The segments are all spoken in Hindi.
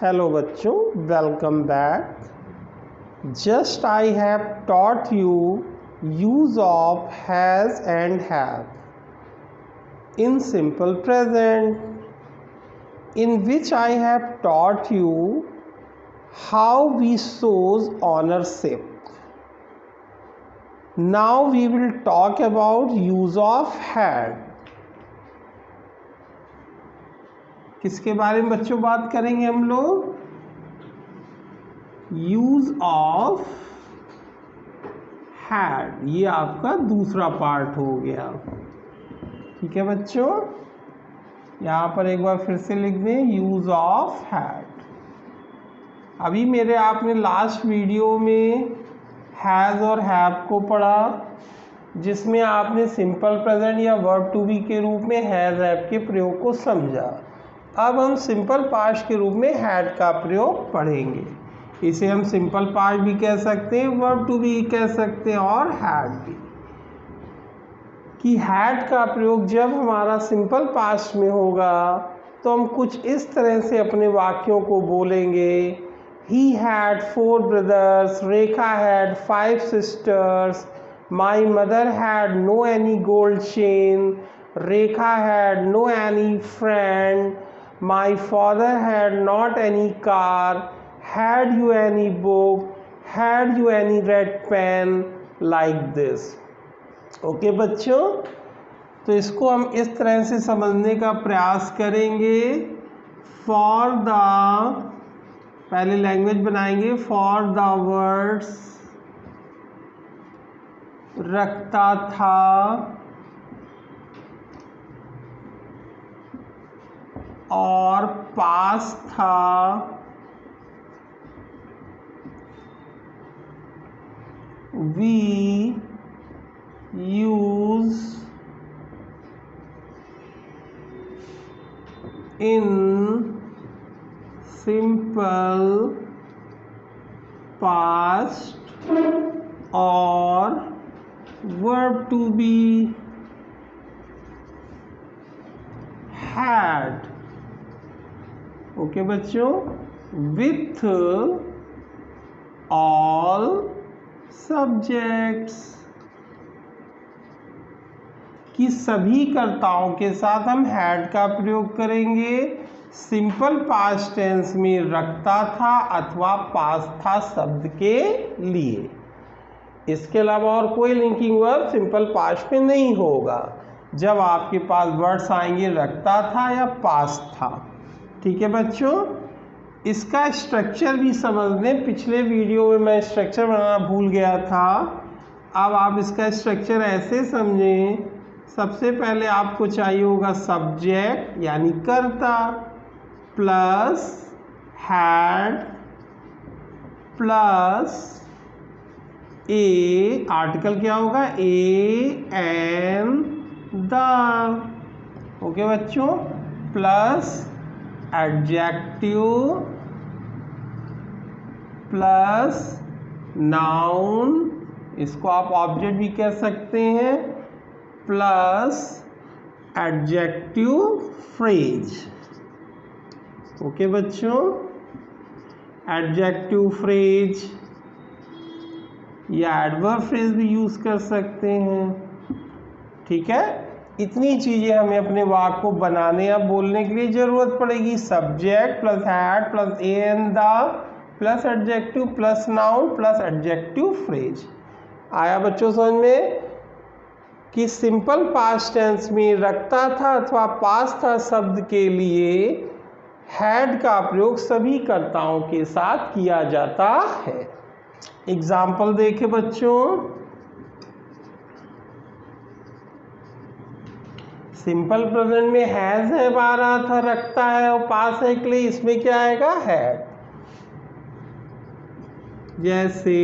Hello बच्चों, welcome back. Just I have taught you use of has and have in simple present, in which I have taught you how we shows ownership. Now we will talk about use of had. किसके बारे में बच्चों बात करेंगे हम लोग? यूज ऑफ हैड, ये आपका दूसरा पार्ट हो गया। ठीक है बच्चों, यहाँ पर एक बार फिर से लिख दें यूज ऑफ हैड। अभी मेरे आपने लास्ट वीडियो में हैज़ और हैव को पढ़ा, जिसमें आपने सिंपल प्रेजेंट या वर्ब टू बी के रूप में हैज़ हैव के प्रयोग को समझा। अब हम सिंपल पास्ट के रूप में हैड का प्रयोग पढ़ेंगे। इसे हम सिंपल पास्ट भी कह सकते हैं, वर्ब टू बी कह सकते हैं और हैड भी। कि हैड का प्रयोग जब हमारा सिंपल पास्ट में होगा तो हम कुछ इस तरह से अपने वाक्यों को बोलेंगे। He had 4 brothers, Rekha had 5 sisters, my mother had no any gold chain, Rekha had no any friend, my father had not any car, had you any book, had you any red pen, like this. Okay बच्चों, तो इसको हम इस तरह से समझने का प्रयास करेंगे। फॉर द, पहले लैंग्वेज बनाएंगे। फॉर द वर्ड्स रखता था, और पास था, we use in simple past और verb to be had. Okay बच्चों, विथ ऑल सब्जेक्ट्स, कि सभी कर्ताओं के साथ हम हैड का प्रयोग करेंगे। सिंपल पास्ट टेंस में रखता था अथवा पास था शब्द के लिए। इसके अलावा और कोई लिंकिंग वर्ब सिंपल पास्ट में नहीं होगा जब आपके पास वर्ड्स आएंगे रखता था या पास था। ठीक है बच्चों, इसका स्ट्रक्चर भी समझ लें। पिछले वीडियो में मैं स्ट्रक्चर बनाना भूल गया था। अब आप इसका स्ट्रक्चर ऐसे समझें। सबसे पहले आपको चाहिए होगा सब्जेक्ट यानी कर्ता, प्लस हैड, प्लस ए, आर्टिकल क्या होगा? ए एन द। ओके बच्चों, प्लस एडजेक्टिव, प्लस नाउन, इसको आप ऑब्जेक्ट भी कह सकते हैं, प्लस एडजेक्टिव फ्रेज। ओके बच्चों, एडजेक्टिव फ्रेज या एडवर्ब फ्रेज भी यूज कर सकते हैं। ठीक है, इतनी चीजें हमें अपने वाक्य को बनाने या बोलने के लिए जरूरत पड़ेगी। Subject plus head plus a an the plus adjective plus noun plus adjective phrase. आया बच्चों समझ में? कि सिंपल पास्ट टेंस में रखता था अथवा पास था शब्द के लिए हैड का प्रयोग सभी कर्ताओं के साथ किया जाता है। एग्जाम्पल देखें बच्चों। सिंपल प्रेजेंट में हैज हैव आ रहा था, रखता है और पास है के लिए इसमें क्या आएगा? हैड। जैसे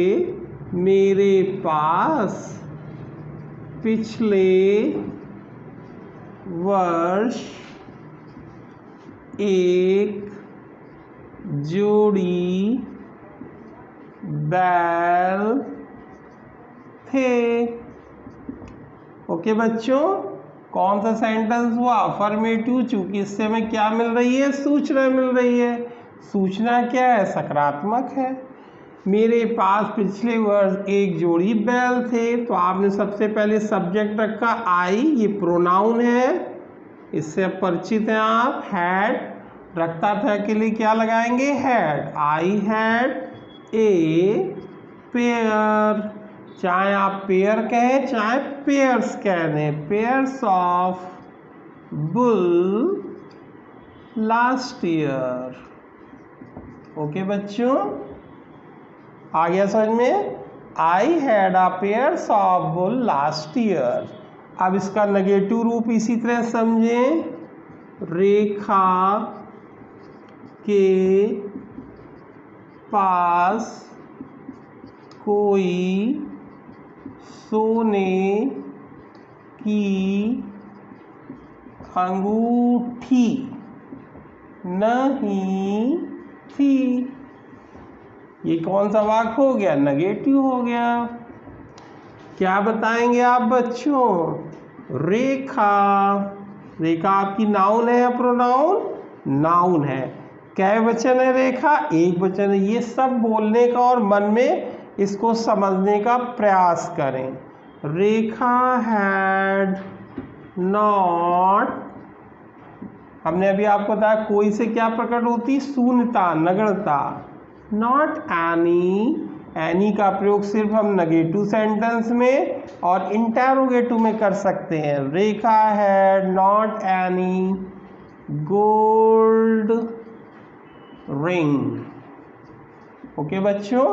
मेरे पास पिछले वर्ष एक जोड़ी बैल थे। ओके बच्चों, कौन सा सेंटेंस हुआ? अफर्मेटिव, चूंकि इससे हमें क्या मिल रही है? सूचना मिल रही है। सूचना क्या है? सकारात्मक है। मेरे पास पिछले वर्ष एक जोड़ी बैल थे, तो आपने सबसे पहले सब्जेक्ट रखा आई, ये प्रोनाउन है, इससे परिचित हैं आप। हैड रखता था के लिए क्या लगाएंगे? Had. I had a pair, चाहे आप पेयर कहें चाहे पेयर्स कह दें, pairs of bull last year. Okay बच्चों, आ गया समझ में? I had a pairs of bull last year. अब इसका नेगेटिव रूप इसी तरह समझें, रेखा के पास कोई सोने की अंगूठी नहीं थी। ये कौन सा वाक्य हो गया? नेगेटिव हो गया। क्या बताएंगे आप बच्चों? रेखा, रेखा आपकी नाउन है या प्रोनाउन? नाउन है। कै वचन है रेखा? एक वचन है। ये सब बोलने का और मन में इसको समझने का प्रयास करें। रेखा हैड नॉट, हमने अभी आपको बताया कोई से क्या प्रकट होती? शून्यता, नगण्यता। नॉट एनी का प्रयोग सिर्फ हम नेगेटिव सेंटेंस में और इंटेरोगेटिव में कर सकते हैं। Rekha had not any gold ring. Okay बच्चों,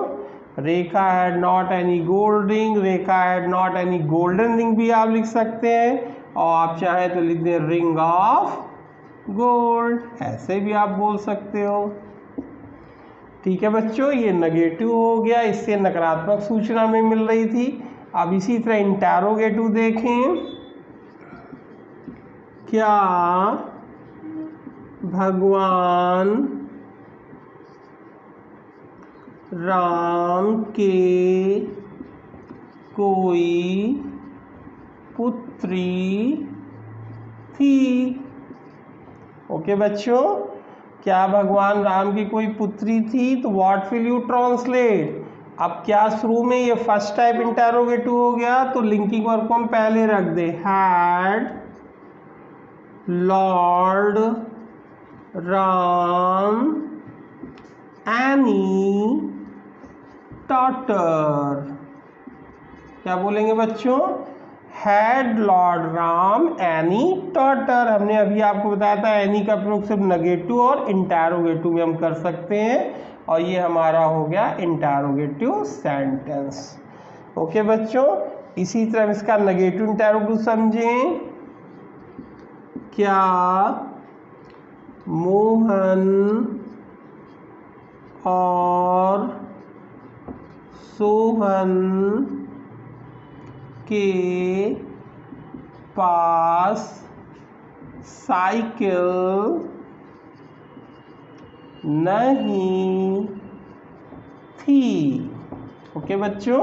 Rekha had not any gold ring, Rekha had not any golden ring भी आप लिख सकते हैं, और आप चाहें तो लिख दें रिंग ऑफ गोल्ड, ऐसे भी आप बोल सकते हो। ठीक है बच्चों, ये नेगेटिव हो गया, इससे नकारात्मक सूचना में मिल रही थी। अब इसी तरह इंटेरोगेटिव देखें। क्या भगवान राम के कोई पुत्री थी? ओके बच्चों, क्या भगवान राम की कोई पुत्री थी? तो व्हाट विल यू ट्रांसलेट? अब क्या शुरू में ये फर्स्ट टाइप इंटेरोगेटिव हो गया, तो लिंकिंग वर्ब को हम पहले रख दे। Had lord Ram any daughter. क्या बोलेंगे बच्चों? Had lord Ram any daughter. हमने अभी आपको बताया था एनी का प्रयोग सिर्फ नेगेटिव और इंटेरोगेटिव में हम कर सकते हैं, और ये हमारा हो गया इंटेरोगेटिव सेंटेंस। ओके बच्चों, इसी तरह इसका नेगेटिव इंटेरोगेटिव समझें। क्या मोहन और सोहन के पास साइकिल नहीं थी? ओके बच्चों,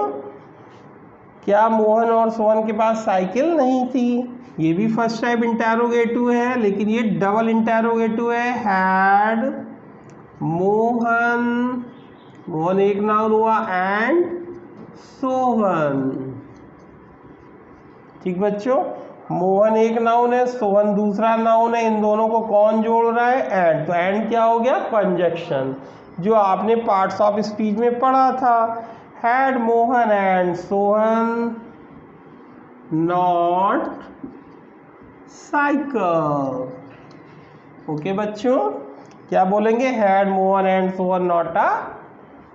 क्या मोहन और सोहन के पास साइकिल नहीं थी? ये भी फर्स्ट टाइप इंटेरोगेटिव है, लेकिन ये डबल इंटेरोगेटिव है। हैड मोहन, मोहन एक नाउन हुआ, एंड सोहन। ठीक बच्चों, मोहन एक नाउन है, सोहन दूसरा नाउन है, इन दोनों को कौन जोड़ रहा है? एंड। तो एंड क्या हो गया? कंजक्शन, जो आपने पार्ट्स ऑफ स्पीच में पढ़ा था। Had Mohan and Sohan not cycle. Okay बच्चों, क्या बोलेंगे? Had Mohan and Sohan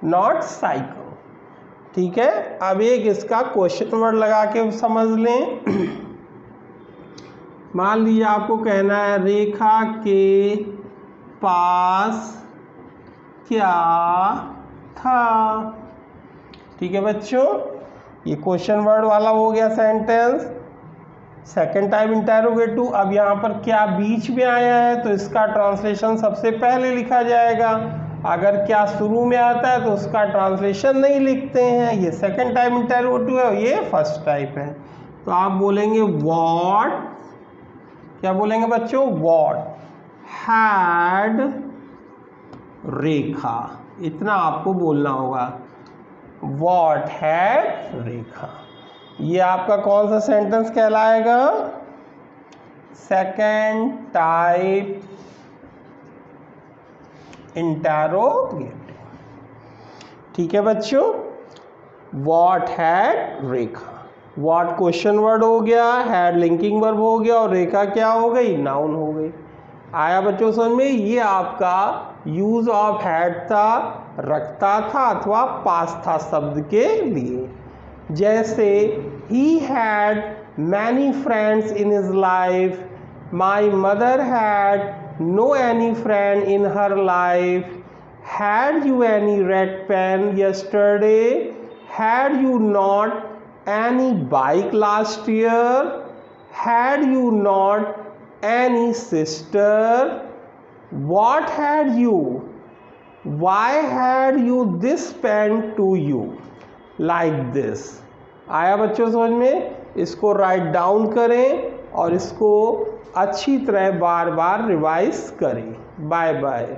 not cycle. ठीक है, अब एक इसका क्वेश्चन वर्ड लगा के समझ लें। मान लीजिए आपको कहना है रेखा के पास क्या था? ठीक है बच्चों, ये क्वेश्चन वर्ड वाला हो गया सेंटेंस। Second type interrogative. अब यहाँ पर क्या बीच में आया है, तो इसका ट्रांसलेशन सबसे पहले लिखा जाएगा। अगर क्या शुरू में आता है तो उसका ट्रांसलेशन नहीं लिखते हैं। ये सेकेंड टाइप इंटेरोगेटिव है, ये फर्स्ट टाइप है। तो आप बोलेंगे व्हाट, क्या बोलेंगे बच्चों? व्हाट हैड रेखा, इतना आपको बोलना होगा। व्हाट हैड रेखा। ये आपका कौन सा सेंटेंस कहलाएगा? Second type interrogative. ठीक है बच्चों, what had Rekha. What question word हो गया, हैड लिंकिंग वर्ब हो गया और रेखा क्या हो गई? नाउन हो गई। आया बच्चों समझ में? ये आपका यूज ऑफ हैड था, रखता था अथवा पास था शब्द के लिए। जैसे he had many friends in his life, my mother had no any friend in her life, had you any red pen yesterday, had you not any bike last year, had you not any sister, what had you, why had you this pen to you, like this। आया बच्चों समझ में? इसको राइट डाउन करें और इसको अच्छी तरह बार बार रिवाइज करें। Bye bye.